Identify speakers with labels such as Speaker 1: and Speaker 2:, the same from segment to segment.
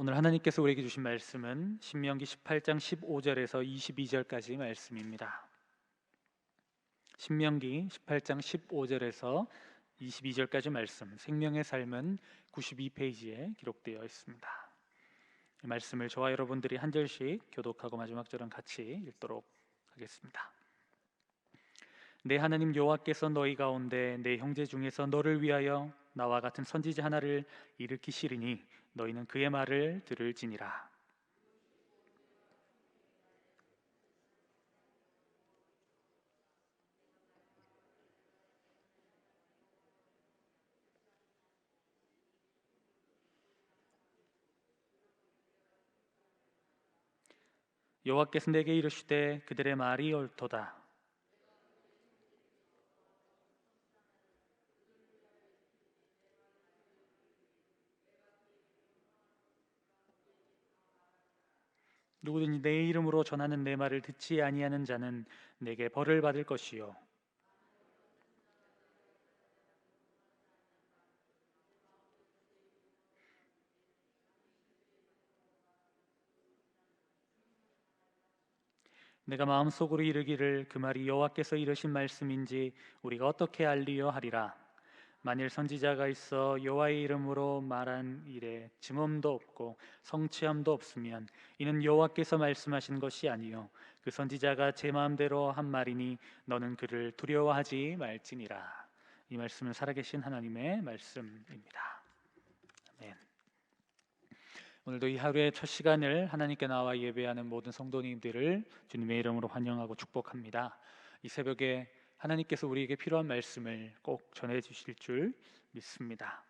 Speaker 1: 오늘 하나님께서 우리에게 주신 말씀은 신명기 18장 15절에서 22절까지 말씀입니다. 신명기 18장 15절에서 22절까지 말씀, 생명의 삶은 92페이지에 기록되어 있습니다. 이 말씀을 저와 여러분들이 한 절씩 교독하고 마지막 절은 같이 읽도록 하겠습니다. 내 하나님 여호와께서 너희 가운데 내 형제 중에서 너를 위하여 나와 같은 선지자 하나를 일으키시리니 너희는 그의 말을 들을지니라. 여호와께서 내게 이르시되 그들의 말이 옳도다. 누구든지 내 이름으로 전하는 내 말을 듣지 아니하는 자는 내게 벌을 받을 것이요 내가 마음속으로 이르기를 그 말이 여호와께서 이르신 말씀인지 우리가 어떻게 알리요 하리라. 만일 선지자가 있어 여호와의 이름으로 말한 일에 증언도 없고 성취함도 없으면 이는 여호와께서 말씀하신 것이 아니요 그 선지자가 제 마음대로 한 말이니 너는 그를 두려워하지 말지니라. 이 말씀은 살아계신 하나님의 말씀입니다. 아멘. 오늘도 이 하루의 첫 시간을 하나님께 나와 예배하는 모든 성도님들을 주님의 이름으로 환영하고 축복합니다. 이 새벽에 하나님께서 우리에게 필요한 말씀을 꼭 전해 주실 줄 믿습니다.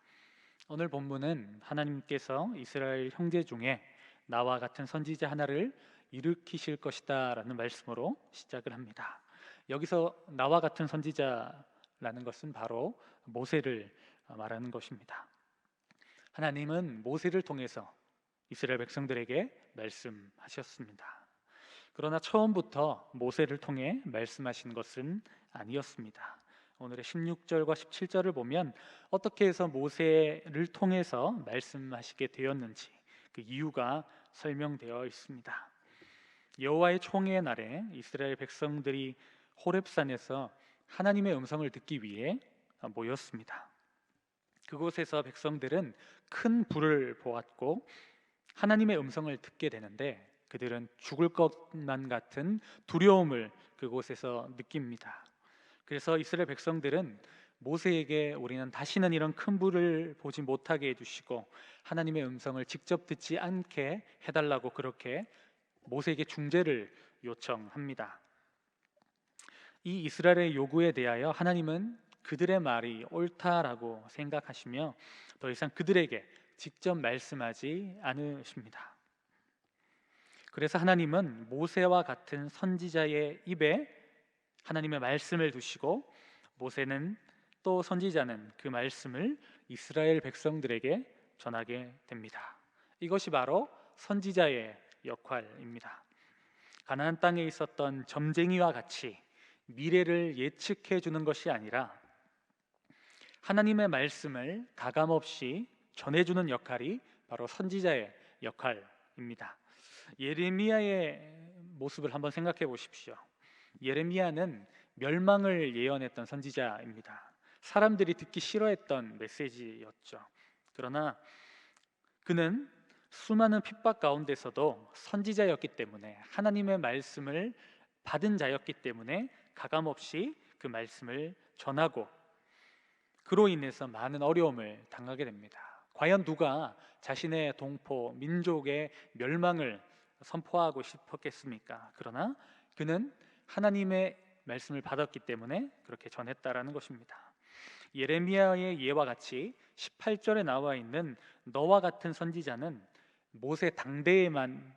Speaker 1: 오늘 본문은 하나님께서 이스라엘 형제 중에 나와 같은 선지자 하나를 일으키실 것이다 라는 말씀으로 시작을 합니다. 여기서 나와 같은 선지자라는 것은 바로 모세를 말하는 것입니다. 하나님은 모세를 통해서 이스라엘 백성들에게 말씀하셨습니다. 그러나 처음부터 모세를 통해 말씀하신 것은 아니었습니다. 오늘의 16절과 17절을 보면 어떻게 해서 모세를 통해서 말씀하시게 되었는지 그 이유가 설명되어 있습니다. 여호와의 총회의 날에 이스라엘 백성들이 호렙산에서 하나님의 음성을 듣기 위해 모였습니다. 그곳에서 백성들은 큰 불을 보았고 하나님의 음성을 듣게 되는데 그들은 죽을 것만 같은 두려움을 그곳에서 느낍니다. 그래서 이스라엘 백성들은 모세에게 우리는 다시는 이런 큰 불을 보지 못하게 해주시고 하나님의 음성을 직접 듣지 않게 해달라고 그렇게 모세에게 중재를 요청합니다. 이 이스라엘의 요구에 대하여 하나님은 그들의 말이 옳다라고 생각하시며 더 이상 그들에게 직접 말씀하지 않으십니다. 그래서 하나님은 모세와 같은 선지자의 입에 하나님의 말씀을 두시고 모세는 또 선지자는 그 말씀을 이스라엘 백성들에게 전하게 됩니다. 이것이 바로 선지자의 역할입니다. 가나안 땅에 있었던 점쟁이와 같이 미래를 예측해 주는 것이 아니라 하나님의 말씀을 가감없이 전해주는 역할이 바로 선지자의 역할입니다. 예레미야의 모습을 한번 생각해 보십시오. 예레미야는 멸망을 예언했던 선지자입니다. 사람들이 듣기 싫어했던 메시지였죠. 그러나 그는 수많은 핍박 가운데서도 선지자였기 때문에 하나님의 말씀을 받은 자였기 때문에 가감없이 그 말씀을 전하고 그로 인해서 많은 어려움을 당하게 됩니다. 과연 누가 자신의 동포, 민족의 멸망을 선포하고 싶었겠습니까? 그러나 그는 하나님의 말씀을 받았기 때문에 그렇게 전했다라는 것입니다. 예레미야의 예와 같이 18절에 나와 있는 너와 같은 선지자는 모세 당대에만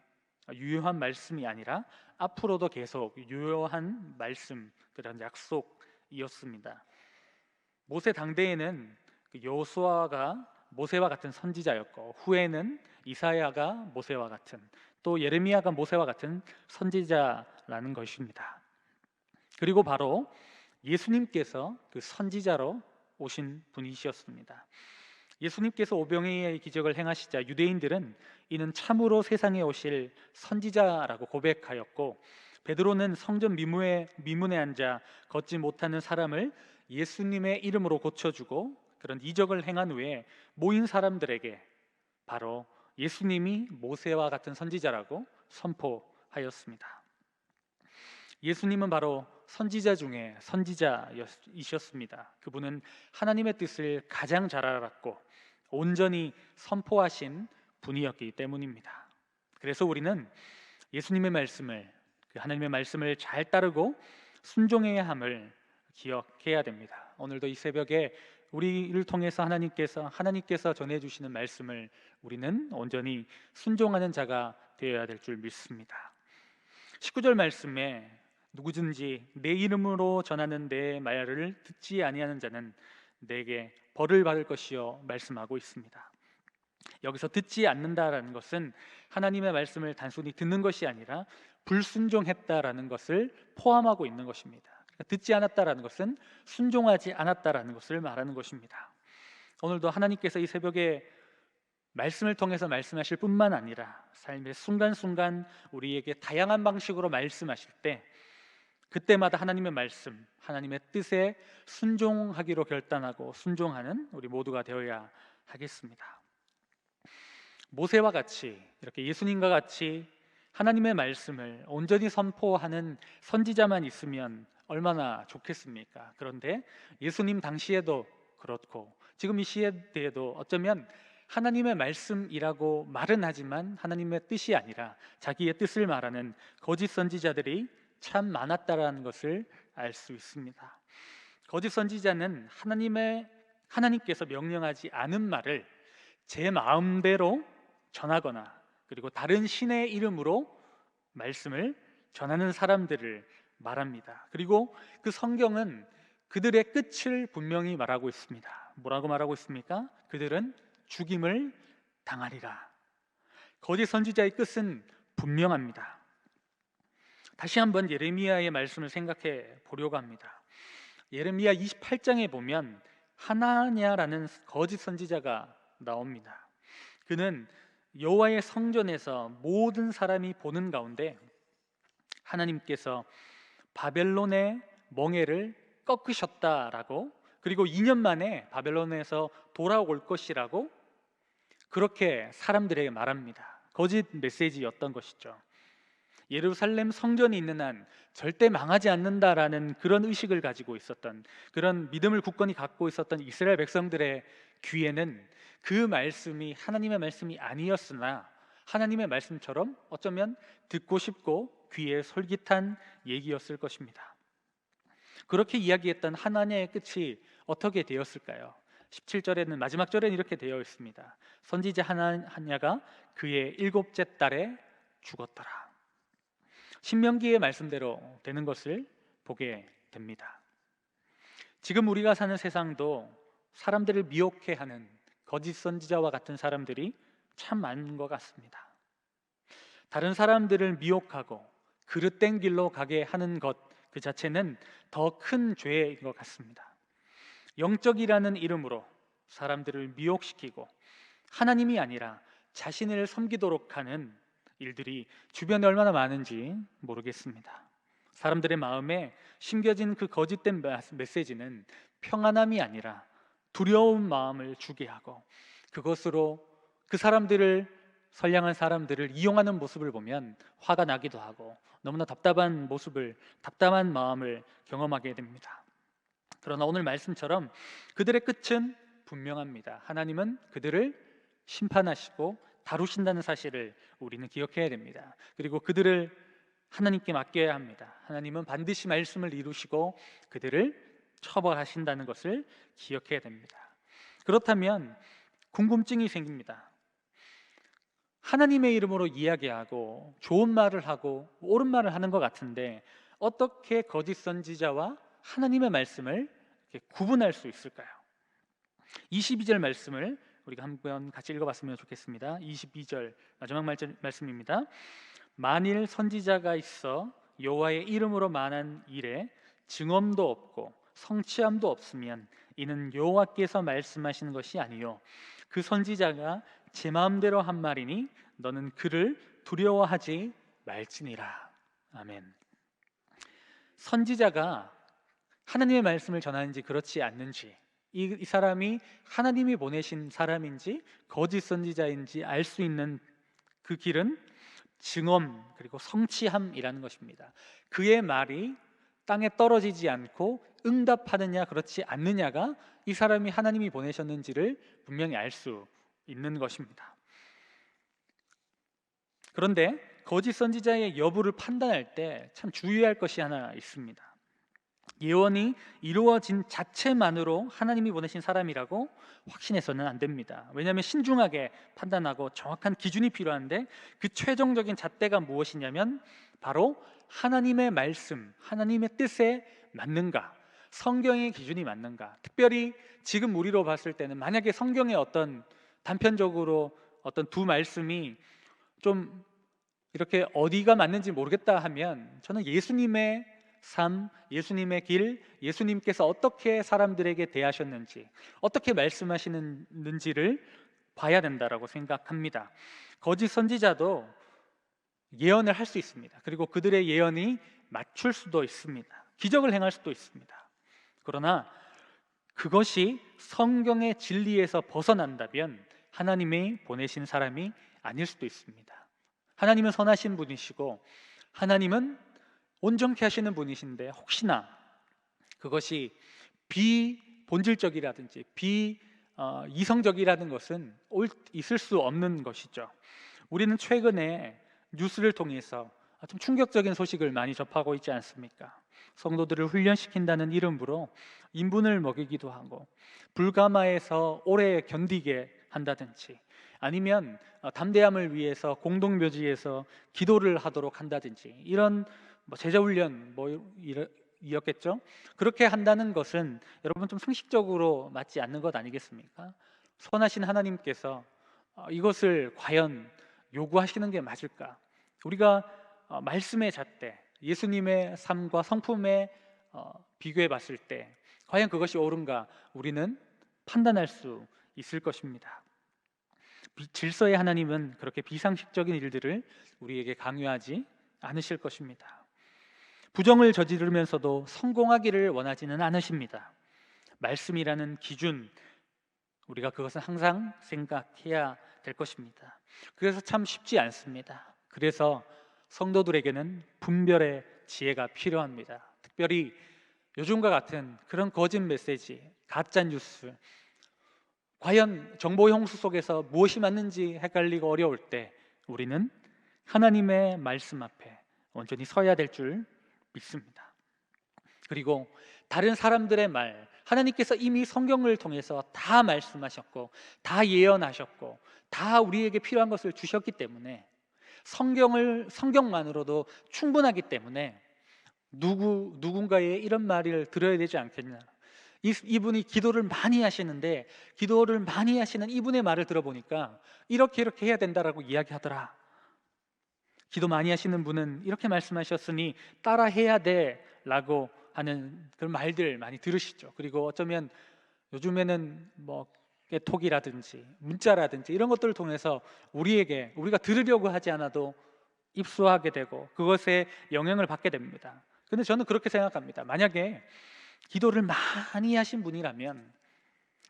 Speaker 1: 유효한 말씀이 아니라 앞으로도 계속 유효한 말씀, 그런 약속이었습니다. 모세 당대에는 여호수아가 모세와 같은 선지자였고 후에는 이사야가 모세와 같은 또 예레미야가 모세와 같은 선지자라는 것입니다. 그리고 바로 예수님께서 그 선지자로 오신 분이셨습니다. 예수님께서 오병이의 기적을 행하시자 유대인들은 이는 참으로 세상에 오실 선지자라고 고백하였고, 베드로는 성전 미문에 앉아 걷지 못하는 사람을 예수님의 이름으로 고쳐주고 그런 이적을 행한 후에 모인 사람들에게 바로 예수님이 모세와 같은 선지자라고 선포하였습니다. 예수님은 바로 선지자 중에 선지자이셨습니다. 그분은 하나님의 뜻을 가장 잘 알았고 온전히 선포하신 분이었기 때문입니다. 그래서 우리는 예수님의 말씀을, 하나님의 말씀을 잘 따르고 순종해야 함을 기억해야 됩니다. 오늘도 이 새벽에 우리를 통해서 하나님께서 전해주시는 말씀을 우리는 온전히 순종하는 자가 되어야 될 줄 믿습니다. 19절 말씀에 누구든지 내 이름으로 전하는 내 말을 듣지 아니하는 자는 내게 벌을 받을 것이요 말씀하고 있습니다. 여기서 듣지 않는다라는 것은 하나님의 말씀을 단순히 듣는 것이 아니라 불순종했다라는 것을 포함하고 있는 것입니다. 그러니까 듣지 않았다라는 것은 순종하지 않았다라는 것을 말하는 것입니다. 오늘도 하나님께서 이 새벽에 말씀을 통해서 말씀하실 뿐만 아니라 삶의 순간순간 우리에게 다양한 방식으로 말씀하실 때 그때마다 하나님의 말씀, 하나님의 뜻에 순종하기로 결단하고 순종하는 우리 모두가 되어야 하겠습니다. 모세와 같이, 이렇게 예수님과 같이 하나님의 말씀을 온전히 선포하는 선지자만 있으면 얼마나 좋겠습니까? 그런데 예수님 당시에도 그렇고 지금 이 시대에도 어쩌면 하나님의 말씀이라고 말은 하지만 하나님의 뜻이 아니라 자기의 뜻을 말하는 거짓 선지자들이 참 많았다라는 것을 알 수 있습니다. 거짓 선지자는 하나님께서 명령하지 않은 말을 제 마음대로 전하거나 그리고 다른 신의 이름으로 말씀을 전하는 사람들을 말합니다. 그리고 그 성경은 그들의 끝을 분명히 말하고 있습니다. 뭐라고 말하고 있습니까? 그들은 죽임을 당하리라. 거짓 선지자의 끝은 분명합니다. 다시 한번 예레미야의 말씀을 생각해 보려고 합니다. 예레미야 28장에 보면 하나냐라는 거짓 선지자가 나옵니다. 그는 여호와의 성전에서 모든 사람이 보는 가운데 하나님께서 바벨론의 멍에를 꺾으셨다라고, 그리고 2년 만에 바벨론에서 돌아올 것이라고 그렇게 사람들에게 말합니다. 거짓 메시지였던 것이죠. 예루살렘 성전이 있는 한 절대 망하지 않는다라는 그런 의식을 가지고 있었던, 그런 믿음을 굳건히 갖고 있었던 이스라엘 백성들의 귀에는 그 말씀이 하나님의 말씀이 아니었으나 하나님의 말씀처럼 어쩌면 듣고 싶고 귀에 솔깃한 얘기였을 것입니다. 그렇게 이야기했던 하나냐의 끝이 어떻게 되었을까요? 17절에는, 마지막 절에는 이렇게 되어 있습니다. 선지자 하나냐가 그의 7째 달에 죽었더라. 신명기의 말씀대로 되는 것을 보게 됩니다. 지금 우리가 사는 세상도 사람들을 미혹해 하는 거짓 선지자와 같은 사람들이 참 많은 것 같습니다. 다른 사람들을 미혹하고 그릇된 길로 가게 하는 것 그 자체는 더 큰 죄인 것 같습니다. 영적이라는 이름으로 사람들을 미혹시키고 하나님이 아니라 자신을 섬기도록 하는 일들이 주변에 얼마나 많은지 모르겠습니다. 사람들의 마음에 심겨진 그 거짓된 메시지는 평안함이 아니라 두려운 마음을 주게 하고 그것으로 그 사람들을, 선량한 사람들을 이용하는 모습을 보면 화가 나기도 하고 너무나 답답한 마음을 경험하게 됩니다. 그러나 오늘 말씀처럼 그들의 끝은 분명합니다. 하나님은 그들을 심판하시고 다루신다는 사실을 우리는 기억해야 됩니다. 그리고 그들을 하나님께 맡겨야 합니다. 하나님은 반드시 말씀을 이루시고 그들을 처벌하신다는 것을 기억해야 됩니다. 그렇다면 궁금증이 생깁니다. 하나님의 이름으로 이야기하고 좋은 말을 하고 옳은 말을 하는 것 같은데 어떻게 거짓 선지자와 하나님의 말씀을 이렇게 구분할 수 있을까요? 22절 말씀을 우리가 한번 같이 읽어봤으면 좋겠습니다. 22절 마지막 말씀입니다. 만일 선지자가 있어 여호와의 이름으로 말한 일에 증언도 없고 성취함도 없으면 이는 여호와께서 말씀하시는 것이 아니요 그 선지자가 제 마음대로 한 말이니 너는 그를 두려워하지 말지니라. 아멘. 선지자가 하나님의 말씀을 전하는지 그렇지 않는지, 이 사람이 하나님이 보내신 사람인지 거짓 선지자인지 알 수 있는 그 길은 증언 그리고 성취함이라는 것입니다. 그의 말이 땅에 떨어지지 않고 응답하느냐 그렇지 않느냐가 이 사람이 하나님이 보내셨는지를 분명히 알 수 있는 것입니다. 그런데 거짓 선지자의 여부를 판단할 때 참 주의할 것이 하나 있습니다. 예언이 이루어진 자체만으로 하나님이 보내신 사람이라고 확신해서는 안 됩니다. 왜냐하면 신중하게 판단하고 정확한 기준이 필요한데 그 최종적인 잣대가 무엇이냐면 바로 하나님의 말씀, 하나님의 뜻에 맞는가, 성경의 기준이 맞는가. 특별히 지금 우리로 봤을 때는 만약에 성경의 어떤 단편적으로 어떤 두 말씀이 좀 이렇게 어디가 맞는지 모르겠다 하면 저는 예수님의 삶, 예수님의 길, 예수님께서 어떻게 사람들에게 대하셨는지, 어떻게 말씀하시는지를 봐야 된다라고 생각합니다. 거짓 선지자도 예언을 할 수 있습니다. 그리고 그들의 예언이 맞출 수도 있습니다. 기적을 행할 수도 있습니다. 그러나 그것이 성경의 진리에서 벗어난다면 하나님이 보내신 사람이 아닐 수도 있습니다. 하나님은 선하신 분이시고 하나님은 온전케 하시는 분이신데 혹시나 그것이 비본질적이라든지 비이성적이라는 것은 있을 수 없는 것이죠. 우리는 최근에 뉴스를 통해서 좀 충격적인 소식을 많이 접하고 있지 않습니까? 성도들을 훈련시킨다는 이름으로 인분을 먹이기도 하고 불가마에서 오래 견디게 한다든지 아니면 담대함을 위해서 공동묘지에서 기도를 하도록 한다든지 이런 제자훈련 이었겠죠. 그렇게 한다는 것은 여러분 좀 상식적으로 맞지 않는 것 아니겠습니까? 선하신 하나님께서 이것을 과연 요구하시는 게 맞을까? 우리가 말씀의 잣대, 예수님의 삶과 성품에 비교해 봤을 때 과연 그것이 옳은가 우리는 판단할 수 있을 것입니다. 질서의 하나님은 그렇게 비상식적인 일들을 우리에게 강요하지 않으실 것입니다. 부정을 저지르면서도 성공하기를 원하지는 않으십니다. 말씀이라는 기준, 우리가 그것은 항상 생각해야 될 것입니다. 그래서 참 쉽지 않습니다. 그래서 성도들에게는 분별의 지혜가 필요합니다. 특별히 요즘과 같은 그런 거짓 메시지, 가짜 뉴스, 과연 정보 홍수 속에서 무엇이 맞는지 헷갈리고 어려울 때 우리는 하나님의 말씀 앞에 온전히 서야 될 줄 믿습니다. 그리고 다른 사람들의 말, 하나님께서 이미 성경을 통해서 다 말씀하셨고 다 예언하셨고 다 우리에게 필요한 것을 주셨기 때문에 성경만으로도 충분하기 때문에 누군가의 이런 말을 들어야 되지 않겠냐. 이분이 기도를 많이 하시는데 기도를 많이 하시는 이분의 말을 들어보니까 이렇게 해야 된다라고 이야기하더라. 기도 많이 하시는 분은 이렇게 말씀하셨으니 따라 해야 돼 라고 하는 그런 말들 많이 들으시죠. 그리고 어쩌면 요즘에는 톡이라든지 문자라든지 이런 것들을 통해서 우리가 들으려고 하지 않아도 입수하게 되고 그것에 영향을 받게 됩니다. 근데 저는 그렇게 생각합니다. 만약에 기도를 많이 하신 분이라면,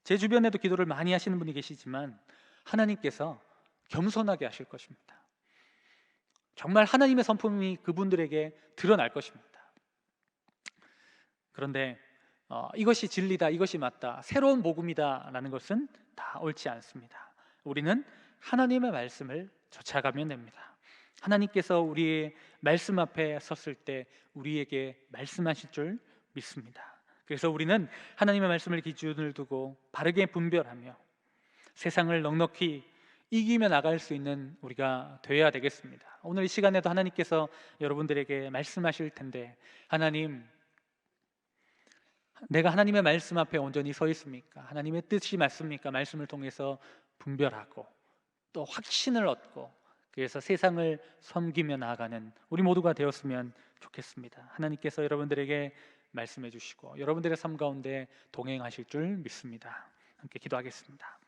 Speaker 1: 제 주변에도 기도를 많이 하시는 분이 계시지만 하나님께서 겸손하게 하실 것입니다. 정말 하나님의 성품이 그분들에게 드러날 것입니다. 그런데 이것이 진리다, 이것이 맞다, 새로운 복음이다 라는 것은 다 옳지 않습니다. 우리는 하나님의 말씀을 쫓아가면 됩니다. 하나님께서 우리의 말씀 앞에 섰을 때 우리에게 말씀하실 줄 믿습니다. 그래서 우리는 하나님의 말씀을 기준을 두고 바르게 분별하며 세상을 넉넉히 이기며 나갈 수 있는 우리가 되어야 되겠습니다. 오늘 이 시간에도 하나님께서 여러분들에게 말씀하실 텐데, 하나님, 내가 하나님의 말씀 앞에 온전히 서 있습니까? 하나님의 뜻이 맞습니까? 말씀을 통해서 분별하고 또 확신을 얻고 그래서 세상을 섬기며 나아가는 우리 모두가 되었으면 좋겠습니다. 하나님께서 여러분들에게 말씀해 주시고 여러분들의 삶 가운데 동행하실 줄 믿습니다. 함께 기도하겠습니다.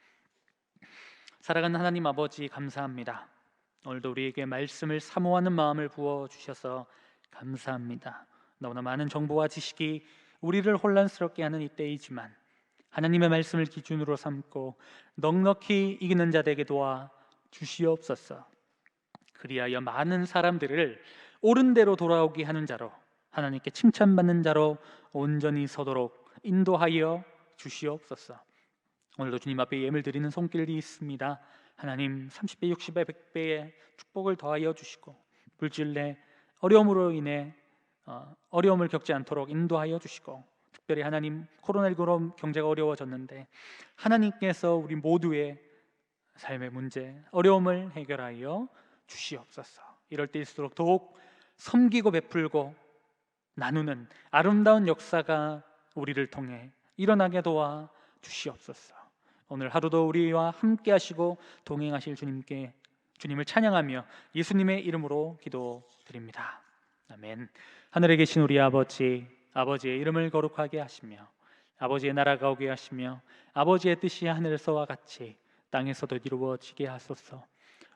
Speaker 1: 살아가는 하나님 아버지, 감사합니다. 오늘도 우리에게 말씀을 사모하는 마음을 부어주셔서 감사합니다. 너무나 많은 정보와 지식이 우리를 혼란스럽게 하는 이때이지만 하나님의 말씀을 기준으로 삼고 넉넉히 이기는 자 되게 도와 주시옵소서. 그리하여 많은 사람들을 옳은 대로 돌아오게 하는 자로, 하나님께 칭찬받는 자로 온전히 서도록 인도하여 주시옵소서. 오늘도 주님 앞에 예물 드리는 손길이 있습니다. 하나님 30배, 60배, 100배의 축복을 더하여 주시고 물질내 어려움으로 인해 어려움을 겪지 않도록 인도하여 주시고, 특별히 하나님 코로나19로 경제가 어려워졌는데 하나님께서 우리 모두의 삶의 문제, 어려움을 해결하여 주시옵소서. 이럴 때일수록 더욱 섬기고 베풀고 나누는 아름다운 역사가 우리를 통해 일어나게 도와 주시옵소서. 오늘 하루도 우리와 함께 하시고 동행하실 주님을 찬양하며 예수님의 이름으로 기도드립니다. 아멘. 하늘에 계신 우리 아버지, 아버지의 이름을 거룩하게 하시며 아버지의 나라가 오게 하시며 아버지의 뜻이 하늘에서와 같이 땅에서도 이루어지게 하소서.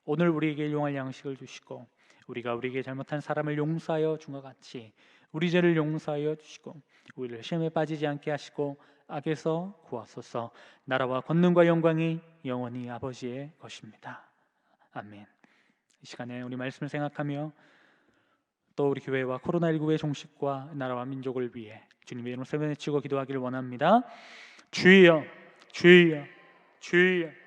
Speaker 1: 오늘 우리에게 일용할 양식을 주시고 우리가 우리에게 잘못한 사람을 용서하여 준 것 같이 우리 죄를 용서하여 주시고 우리를 시험에 빠지지 않게 하시고 악에서 구하소서. 나라와 권능과 영광이 영원히 아버지의 것입니다. 아멘. 이 시간에 우리 말씀을 생각하며 또 우리 교회와 코로나19의 종식과 나라와 민족을 위해 주님의 이름으로 세번 외치고 기도하기를 원합니다. 주여, 주여, 주여.